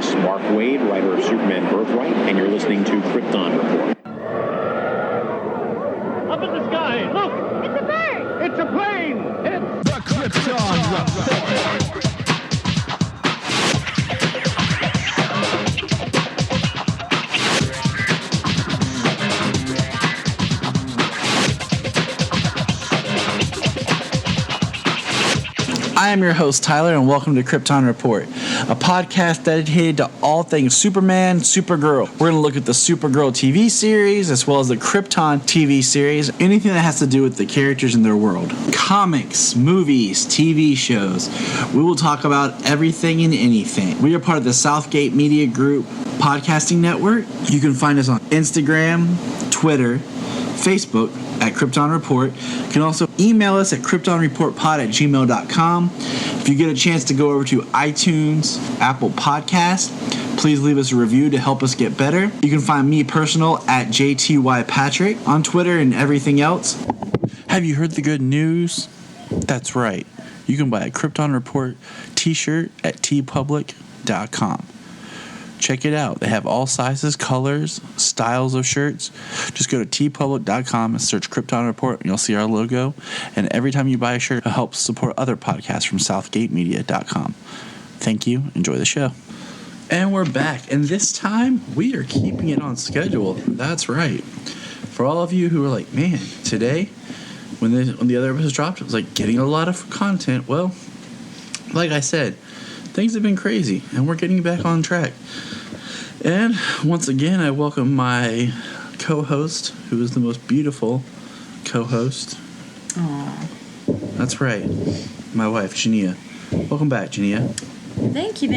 This is Mark Waid, writer of Superman Birthright, and you're listening to Krypton Report. Up in the sky, look! It's a bird! It's a plane! It's The Krypton Report. I am your host, Tyler, and welcome to Krypton Report, a podcast dedicated to all things Superman, Supergirl. We're going to look at the Supergirl TV series, as well as the Krypton TV series, anything that has to do with the characters in their world. Comics, movies, TV shows. We will talk about everything and anything. We are part of the Southgate Media Group podcasting network. You can find us on Instagram, Twitter, Facebook at Krypton Report. You can also email us at kryptonreportpod@gmail.com. If you get a chance to go over to iTunes, Apple Podcast, please leave us a review to help us get better. You can find me personal at JTYPatrick on Twitter and everything else. Have you heard the good news? That's right. You can buy a Krypton Report t-shirt at tpublic.com. Check it out. They have all sizes, colors, styles of shirts. Just go to tpublic.com and search Krypton Report, and you'll see our logo. And every time you buy a shirt, it helps support other podcasts from southgatemedia.com. Thank you. Enjoy the show. And we're back. And this time, we are keeping it on schedule. That's right. For all of you who are like, man, today, when the other episodes dropped, it was like getting a lot of content. Well, like I said, things have been crazy, and we're getting back on track. And once again, I welcome my co-host, who is the most beautiful co-host. Aww. That's right, my wife, Jania. Welcome back, Jania. Thank you.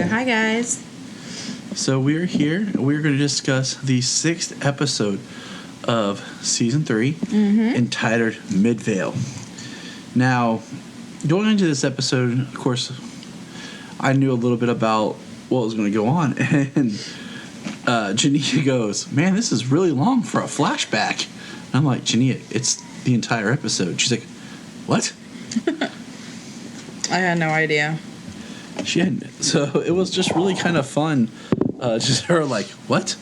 Hi, guys. So we're here, and we're going to discuss the 6th episode of Season 3, entitled Midvale. Now, going into this episode, of course, I knew a little bit about what was going to go on, and Jania goes, man, this is really long for a flashback. And I'm like, Jania, it's the entire episode. She's like, what? I had no idea. She hadn't. So it was just really kind of fun, just her like, what?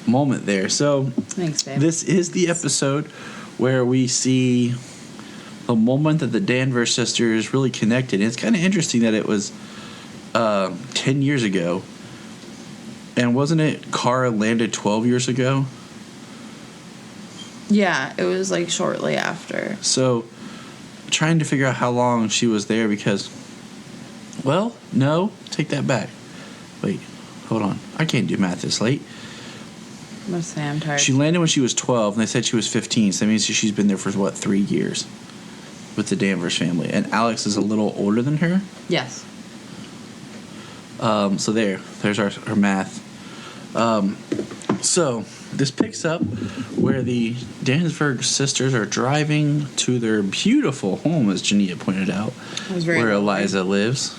Moment there. So thanks, babe. This is the episode where we see the moment that the Danvers sisters really connected. And it's kind of interesting that it was 10 years ago. And wasn't it Kara landed 12 years ago? Yeah, it was like shortly after. So trying to figure out how long she was there because, well, no, take that back. Wait, hold on. I can't do math this late. I'm gonna say I'm tired. She landed when she was 12, and they said she was 15, so that means she's been there for, 3 years with the Danvers family. And Alex is a little older than her. Yes. So there's our math. So this picks up where the Danvers sisters are driving to their beautiful home, as Jania pointed out, where Eliza lives.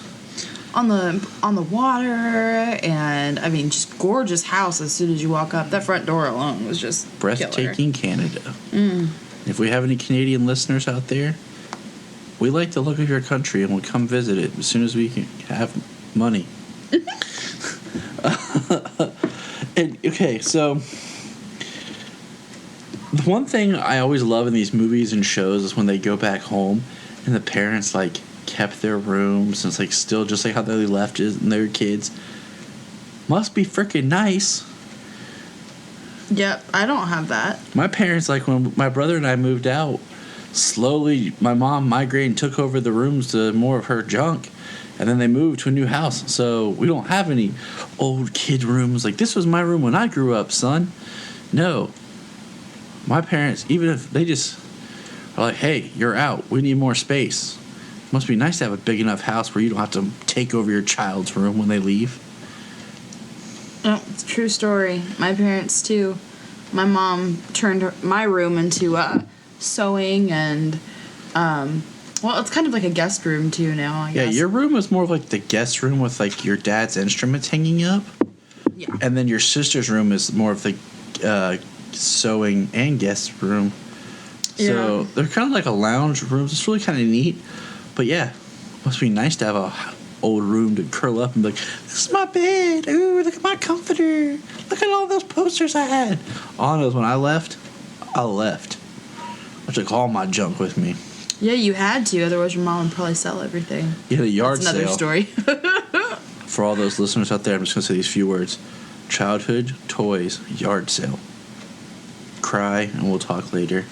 On the water, and I mean, just gorgeous house as soon as you walk up. That front door alone was just breathtaking Canada. If we have any Canadian listeners out there, we like the look of your country, and we'll come visit it as soon as we can have money. Okay, so the one thing I always love in these movies and shows is when they go back home and the parents like kept their rooms and it's like still just like how they left it and their kids. Must be freaking nice. Yep, I don't have that. My parents, like when my brother and I moved out, slowly my mom migrated and took over the rooms to more of her junk. And then they moved to a new house. So we don't have any old kid rooms. Like, this was my room when I grew up, son. No. My parents, even if they just are like, hey, you're out. We need more space. Must be nice to have a big enough house where you don't have to take over your child's room when they leave. Oh, it's a true story. My parents, too. My mom turned my room into sewing and... well, it's kind of like a guest room, too, now, I guess. Yeah, your room is more of like the guest room with, like, your dad's instruments hanging up. Yeah. And then your sister's room is more of the sewing and guest room. So yeah. they're kind of like a lounge room. It's really kind of neat. But, yeah, must be nice to have a old room to curl up and be like, this is my bed. Ooh, look at my comforter. Look at all those posters I had. All I know is when I left. I took all my junk with me. Yeah, you had to. Otherwise, your mom would probably sell everything. You had a yard That's another sale. Story. For all those listeners out there, I'm just going to say these few words. Childhood toys yard sale. Cry, and we'll talk later.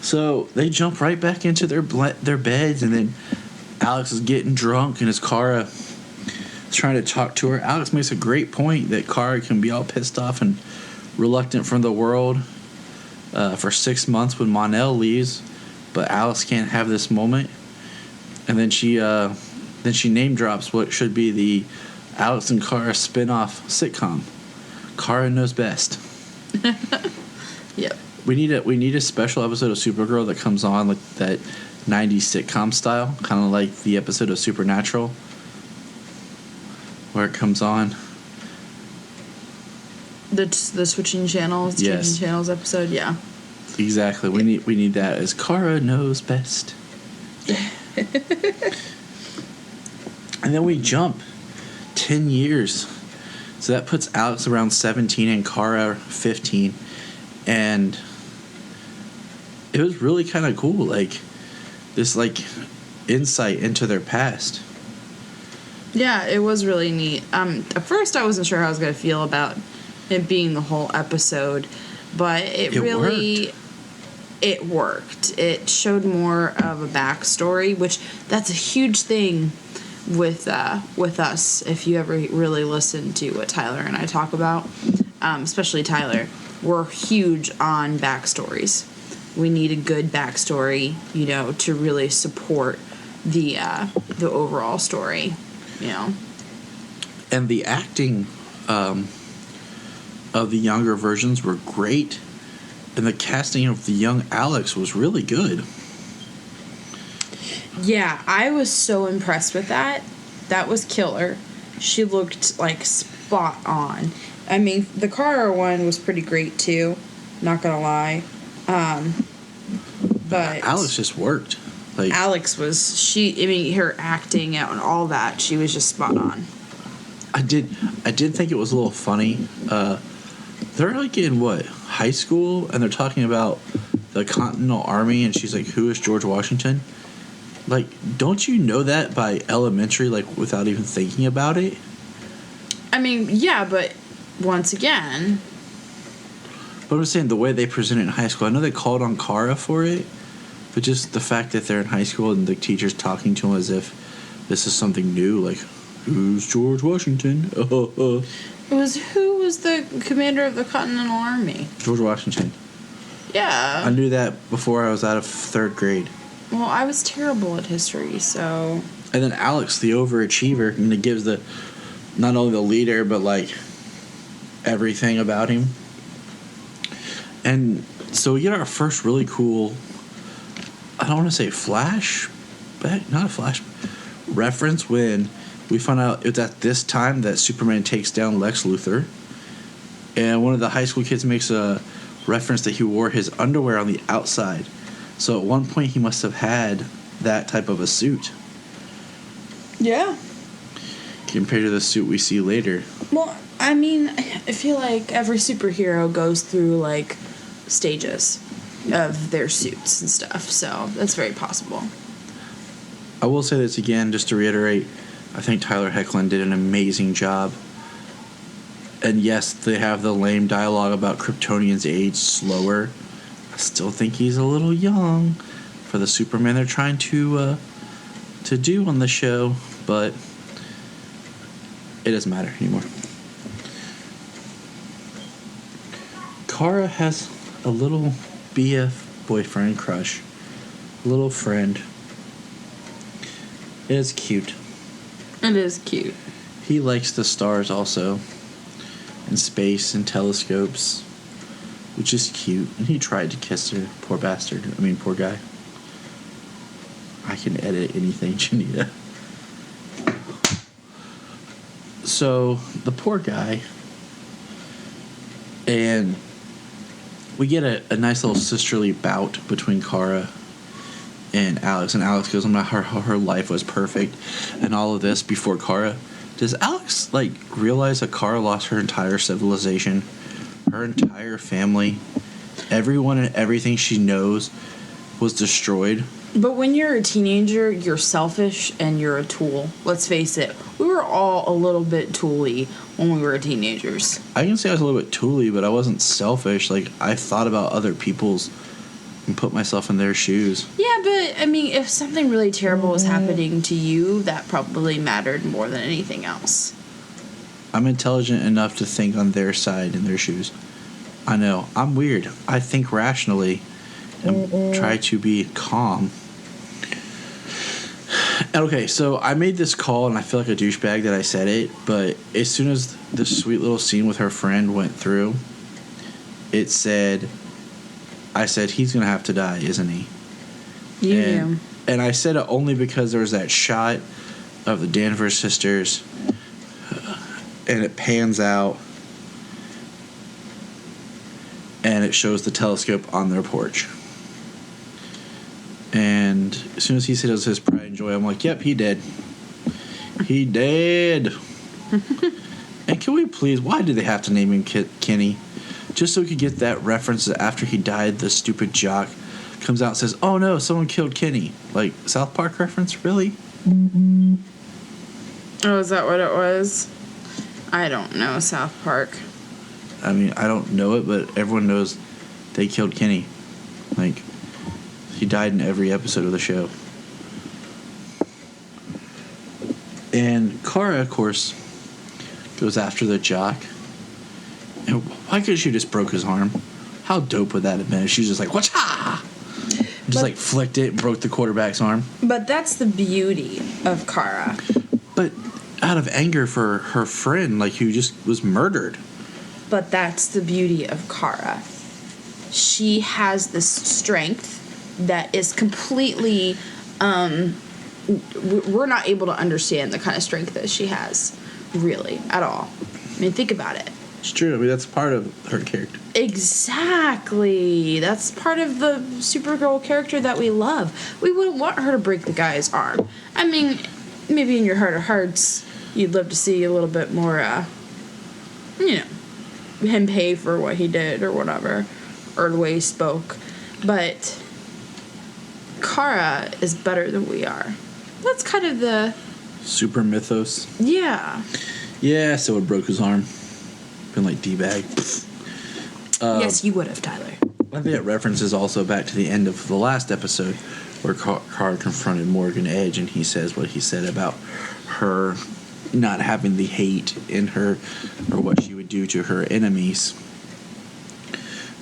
So they jump right back into their beds, and then Alex is getting drunk, and his Kara is trying to talk to her. Alex makes a great point that Kara can be all pissed off and reluctant from the world for 6 months when Monel leaves, but Alex can't have this moment. And then she name drops what should be the Alex and Kara spin-off sitcom. Kara Knows Best. Yep. We need a special episode of Supergirl that comes on like that 90s sitcom style, kind of like the episode of Supernatural where it comes on. The switching channels, Yes. changing channels episode, yeah. Exactly. We need that as Kara Knows Best. And then we jump 10 years. So that puts Alex around 17 and Kara 15. And it was really kind of cool, like this insight into their past. Yeah, it was really neat. At first I wasn't sure how I was going to feel about it being the whole episode, but it really worked. It showed more of a backstory, which that's a huge thing with us. If you ever really listen to what Tyler and I talk about, especially Tyler, we're huge on backstories. We need a good backstory, to really support the overall story, And the acting of the younger versions were great, and the casting of the young Alex was really good. Yeah, I was so impressed with that. That was killer. She looked like spot on. I mean, the Kara one was pretty great too, not gonna lie. But Alex just worked. Alex was her acting out and all that, she was just spot on. I did think it was a little funny. They're like in high school, and they're talking about the Continental Army, and she's like, "Who is George Washington?" Like, don't you know that by elementary, without even thinking about it? I mean, yeah, but once again. But I'm saying the way they present it in high school, I know they called on Kara for it, but just the fact that they're in high school and the teacher's talking to them as if this is something new, like, who's George Washington? Who was the commander of the Continental Army? George Washington. Yeah. I knew that before I was out of 3rd grade. Well, I was terrible at history, so... And then Alex, the overachiever, and it gives not only the leader, but, everything about him. And so we get our first really cool, I don't want to say not a flash, reference when we find out it's at this time that Superman takes down Lex Luthor. And one of the high school kids makes a reference that he wore his underwear on the outside. So at one point he must have had that type of a suit. Yeah. Compared to the suit we see later. Well, I mean, I feel like every superhero goes through, stages of their suits and stuff. So that's very possible. I will say this again, just to reiterate. I think Tyler Hoechlin did an amazing job. And yes, they have the lame dialogue about Kryptonians age slower. I still think he's a little young for the Superman they're trying to do on the show, but it doesn't matter anymore. Kara has a little BF boyfriend crush, little friend. It is cute. It is cute. He likes the stars also, and space and telescopes, which is cute. And he tried to kiss her. Poor bastard. Poor guy. I can edit anything, Janita. So, the poor guy. And we get a nice little sisterly bout between Kara and Alex goes, her life was perfect and all of this before Kara. Does Alex realize that Kara lost her entire civilization, her entire family, everyone and everything she knows was destroyed? But when you're a teenager, you're selfish and you're a tool. Let's face it. We were all a little bit tooly when we were teenagers. I can say I was a little bit tooly, but I wasn't selfish. I thought about other people's and put myself in their shoes. Yeah, but, I mean, if something really terrible was happening to you, that probably mattered more than anything else. I'm intelligent enough to think on their side in their shoes. I know. I'm weird. I think rationally and try to be calm. Okay, so I made this call, and I feel like a douchebag that I said it, but as soon as the sweet little scene with her friend went through, I said, he's going to have to die, isn't he? Yeah. And I said it only because there was that shot of the Danvers sisters, and it pans out, and it shows the telescope on their porch. And as soon as he said it was his pride and joy, I'm like, yep, he did. He did. And can we please, why did they have to name him Kenny? Just so we could get that reference that after he died, the stupid jock comes out and says, oh no, someone killed Kenny. South Park reference, really? Oh, is that what it was? I don't know, South Park. I mean, I don't know it, but everyone knows they killed Kenny. He died in every episode of the show. And Kara, of course, goes after the jock. And why couldn't she just broke his arm? How dope would that have been if she was just whatcha? Just flicked it and broke the quarterback's arm. But that's the beauty of Kara. But out of anger for her friend, who just was murdered. But that's the beauty of Kara. She has this strength that is completely, we're not able to understand the kind of strength that she has, really, at all. I mean, think about it. It's true. I mean, that's part of her character. Exactly. That's part of the Supergirl character that we love. We wouldn't want her to break the guy's arm. I mean, maybe in your heart of hearts, you'd love to see a little bit more, him pay for what he did or whatever, or the way he spoke. But Kara is better than we are. That's kind of the super mythos. Yeah. Yeah, so it broke his arm. Been D-bag. Yes, you would have, Tyler. I think that references also back to the end of the last episode where Kara confronted Morgan Edge, and he says what he said about her not having the hate in her or what she would do to her enemies.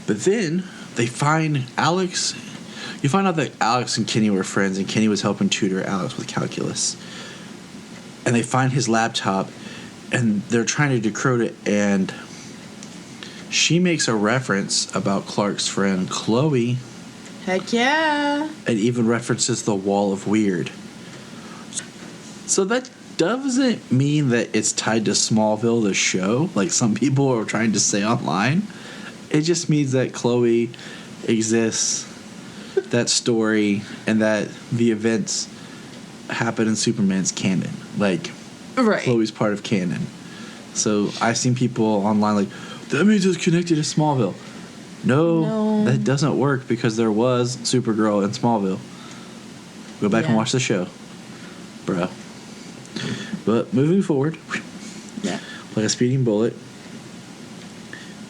But then they find Alex. You find out that Alex and Kenny were friends, and Kenny was helping tutor Alex with calculus. And they find his laptop, and they're trying to decode it, and she makes a reference about Clark's friend Chloe. Heck yeah. And even references the Wall of Weird. So that doesn't mean that it's tied to Smallville, the show, like some people are trying to say online. It just means that Chloe exists, that story, and that the events happen in Superman's canon. Right. Chloe's part of canon. So I've seen people online that means it's connected to Smallville. No, that doesn't work because there was Supergirl in Smallville. Go back and watch the show, bro. But moving forward, like a speeding bullet,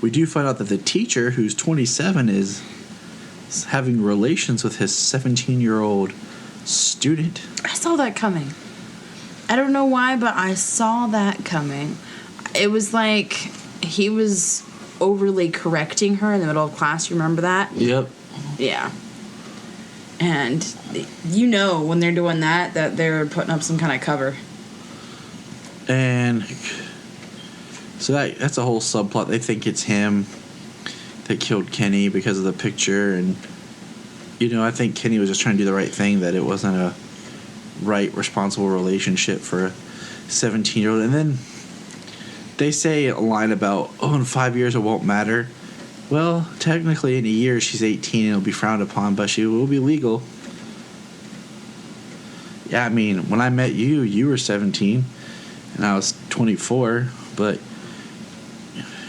we do find out that the teacher, who's 27, is having relations with his 17-year-old student. I saw that coming. I don't know why, but I saw that coming. It was like he was overly correcting her in the middle of class. You remember that? Yep. Yeah. And when they're doing that they're putting up some kind of cover. And so that's a whole subplot. They think it's him that killed Kenny because of the picture. And, I think Kenny was just trying to do the right thing, that it wasn't a right, responsible relationship for a 17-year-old. And then they say a line about, in 5 years it won't matter. Well, technically in a year she's 18 and it'll be frowned upon, but she will be legal. Yeah, I mean, when I met you, you were 17, and I was 24, but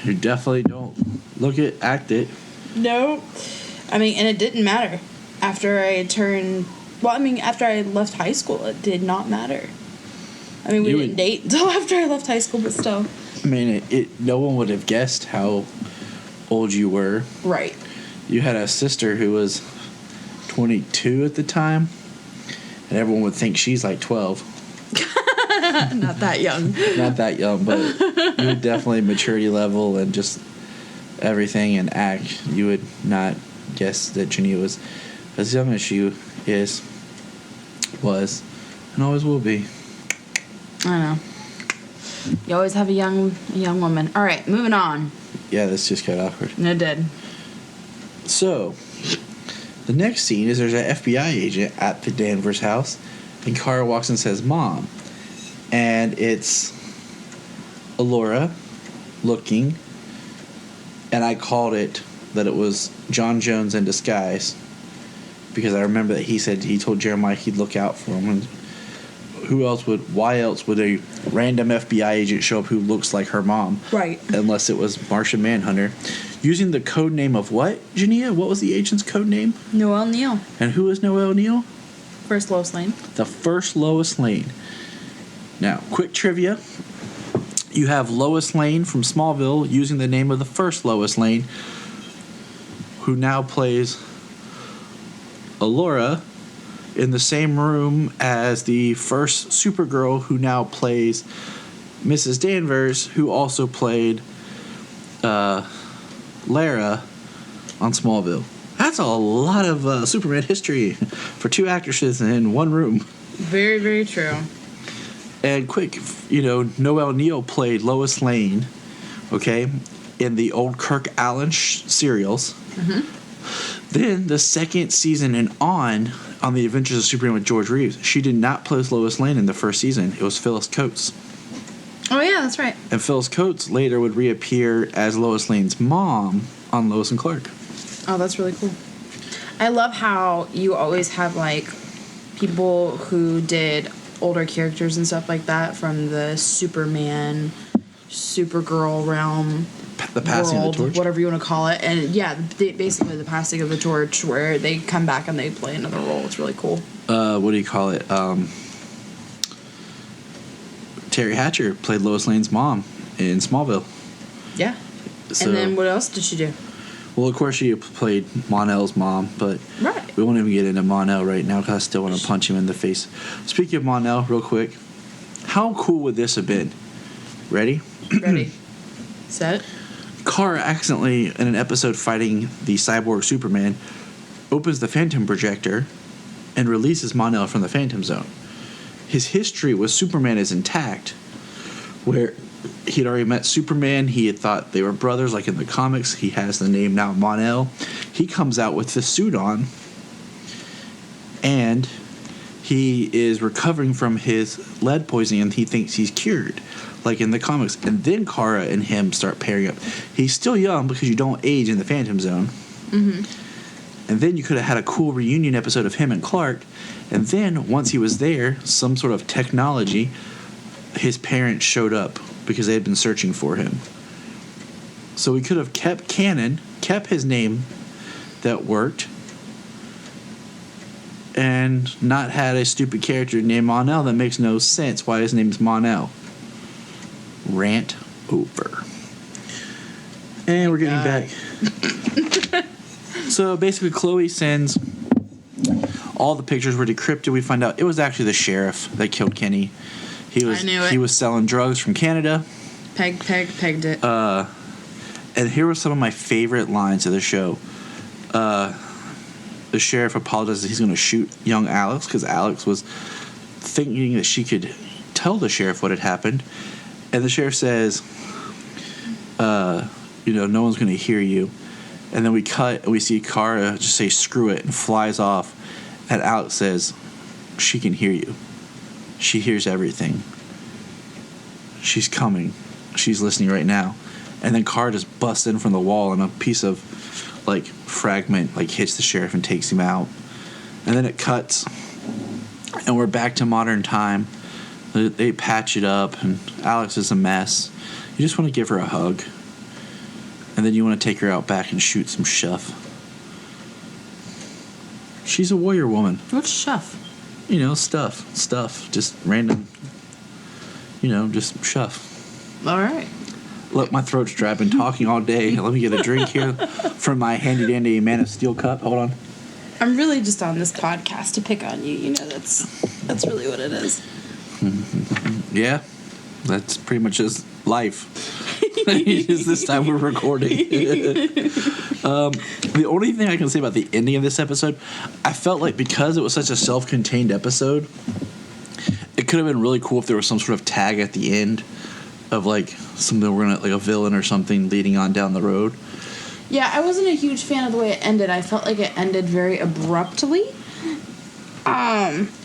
you definitely don't act it. No. I mean, and it didn't matter. After I left high school, it did not matter. I mean, we didn't date until after I left high school, but still. I mean, no one would have guessed how old you were. Right. You had a sister who was 22 at the time, and everyone would think she's like 12. Not that young. Not that young, but you would definitely maturity level and just everything and act. You would not guess that Jania was as young as she was, and always will be. I know. You always have a young woman. All right, moving on. Yeah, this just got awkward. It did. So, the next scene is there's an FBI agent at the Danvers house, and Kara walks and says, "Mom." And it's Alora looking, and I called it that it was John Jones in disguise, because I remember that he told Jeremiah he'd look out for him. And why else would a random FBI agent show up who looks like her mom? Right. Unless it was Martian Manhunter. Using the code name of what, Jania? What was the agent's code name? Noelle Neal. And who is Noelle Neal? First Lois Lane. The first Lois Lane. Now, quick trivia. You have Lois Lane from Smallville using the name of the first Lois Lane, who now plays Alora in the same room as the first Supergirl, who now plays Mrs. Danvers, who also played Lara on Smallville. That's a lot of Superman history for two actresses in one room. Very, very true. And quick, Noelle Neal played Lois Lane, okay, in the old Kirk Allen serials. Mm-hmm. Then the second season and on The Adventures of Superman with George Reeves, she did not play Lois Lane in the first season. It was Phyllis Coates. Oh, yeah, that's right. And Phyllis Coates later would reappear as Lois Lane's mom on Lois and Clark. Oh, that's really cool. I love how you always have, like, people who did older characters and stuff like that from the Superman, Supergirl realm. The passing world, of the torch? whatever you want to call it. And, yeah, basically the passing of the torch, where they come back and they play another role. It's really cool. What do you call it? Terry Hatcher played Lois Lane's mom in Smallville. Yeah. So, and then what else did she do? Well, of course, she played Mon-El's mom, but right. We won't even get into Mon-El right now because I still want to punch him in the face. Speaking of Mon-El, real quick, how cool would this have been? Ready? Ready. Set. Kara accidentally, in an episode fighting the cyborg Superman, opens the Phantom projector and releases Mon-El from the Phantom Zone. His history with Superman is intact, where he'd already met Superman. He had thought they were brothers, like in the comics. He has the name now Mon-El. He comes out with the suit on, and he is recovering from his lead poisoning, and he thinks he's cured, like in the comics. And then Kara and him start pairing up. He's still young because you don't age in the Phantom Zone. Mm-hmm. And then you could have had a cool reunion episode of him and Clark. And then, once he was there, some sort of technology, his parents showed up because they had been searching for him. So we could have kept canon, kept his name that worked, and not had a stupid character named Mon-El that makes no sense why his name is Mon-El. Rant over. And we're getting back. So basically, Chloe sends all the pictures were decrypted. We find out it was actually the sheriff that killed Kenny. I knew it. He was selling drugs from Canada. Pegged it. And here were some of my favorite lines of the show. The sheriff apologizes that he's going to shoot young Alex because Alex was thinking that she could tell the sheriff what had happened. And the sheriff says, no one's going to hear you. And then we cut and we see Kara just say, screw it, and flies off. And Alex says, she can hear you. She hears everything. She's coming. She's listening right now. And then Kara just busts in from the wall and a piece of, fragment, hits the sheriff and takes him out. And then it cuts. and we're back to modern time. They patch it up, and Alex is a mess. You just want to give her a hug, and then you want to take her out back and shoot some stuff. She's a warrior woman. What's stuff? You know, stuff, just random, just stuff. All right. Look, my throat's dry. I've been talking all day. Let me get a drink here from my handy-dandy Man of Steel cup. Hold on. I'm really just on this podcast to pick on you. You know, that's really what it is. Yeah, that's pretty much just life. Just this time we're recording. The only thing I can say about the ending of this episode, I felt like because it was such a self-contained episode, it could have been really cool if there was some sort of tag at the end of like something we're gonna like a villain or something leading on down the road. Yeah, I wasn't a huge fan of the way it ended. I felt like it ended very abruptly.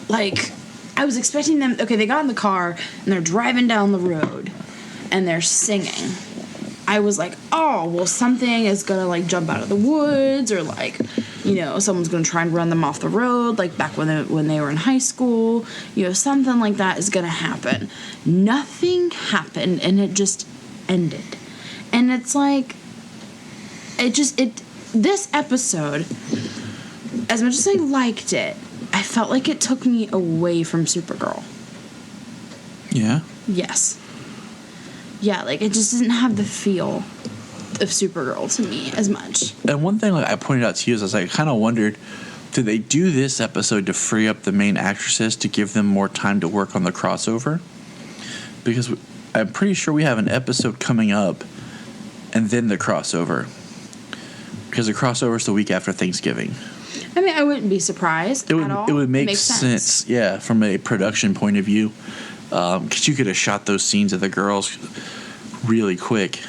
Like I was expecting them. Okay, they got in the car and they're driving down the road, and they're singing. I was like, oh, well, something is gonna like jump out of the woods, or like, someone's gonna try and run them off the road, like back when they were in high school. Something like that is gonna happen. Nothing happened, and it just ended. And it's like, this episode, as much as I liked it, I felt like it took me away from Supergirl. Yeah? Yes. Yeah, like it just didn't have the feel of Supergirl to me as much. And one thing like I pointed out to you is I kind of wondered, did they do this episode to free up the main actresses to give them more time to work on the crossover? Because I'm pretty sure we have an episode coming up and then the crossover. Because the crossover is the week after Thanksgiving. I mean, I wouldn't be surprised at all. It would make Makes sense, yeah, from a production point of view. Because you could have shot those scenes of the girls really quick.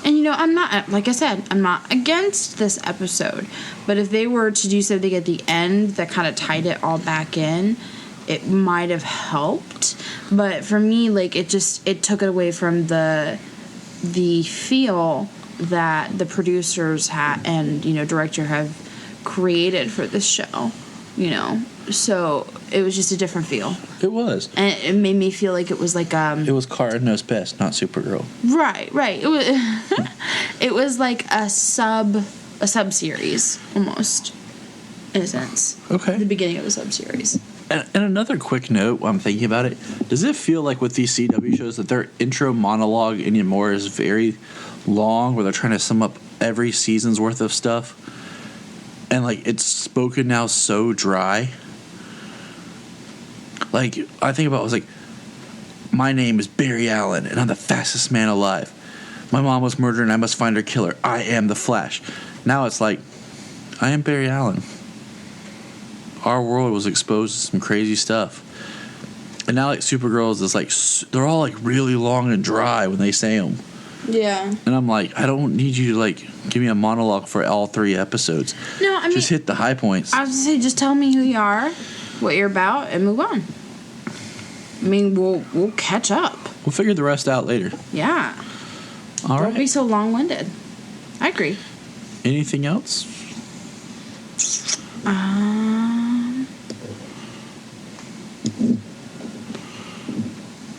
And I'm not, like I said, I'm not against this episode. But if they were to do something at the end that kind of tied it all back in, it might have helped. But for me, like it took it away from the feel that the producers and director have created for this show, so it was just a different feel. It was, and it made me feel like it was like it was Kara Knows Best, not Supergirl. Right. It was it was like a sub series almost, in a sense. Okay. The beginning of a sub series. And another quick note while I'm thinking about it, does it feel like with these CW shows that their intro monologue anymore is very long, where they're trying to sum up every season's worth of stuff? And, like, it's spoken now so dry. Like, I think about it, I was like, my name is Barry Allen, and I'm the fastest man alive. My mom was murdered, and I must find her killer. I am the Flash. Now it's like, I am Barry Allen. Our world was exposed to some crazy stuff. And now, like, Supergirl is this, like, they're all, like, really long and dry when they say them. Yeah. And I'm like, I don't need you to, like, give me a monologue for all 3 episodes. No, I mean, just hit the high points. I was gonna say, just tell me who you are, what you're about, and move on. I mean, we'll catch up. We'll figure the rest out later. Yeah. All right. Don't be so long-winded. I agree. Anything else?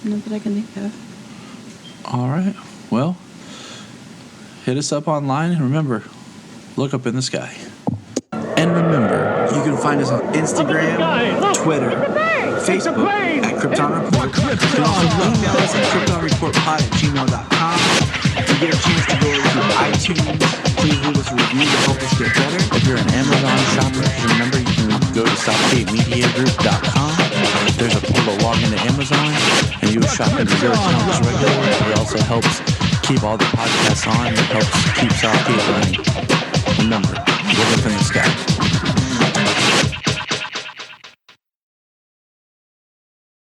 Not that I can think of. All right. Well, hit us up online, and remember, look up in the sky. And remember, you can find us on Instagram, Twitter, Facebook at Krypton Report. You can also email us at KryptonReportPod@gmail.com. If you get a chance to go over to iTunes, please leave us a review to help us get better. If you're an Amazon shopper, remember you can go to SouthgateMediaGroup.com. There's a portal log into Amazon, and you will shop into your accounts regularly. It also helps keep all the podcasts on. It helps keep Southgate running. Remember, look up in the sky.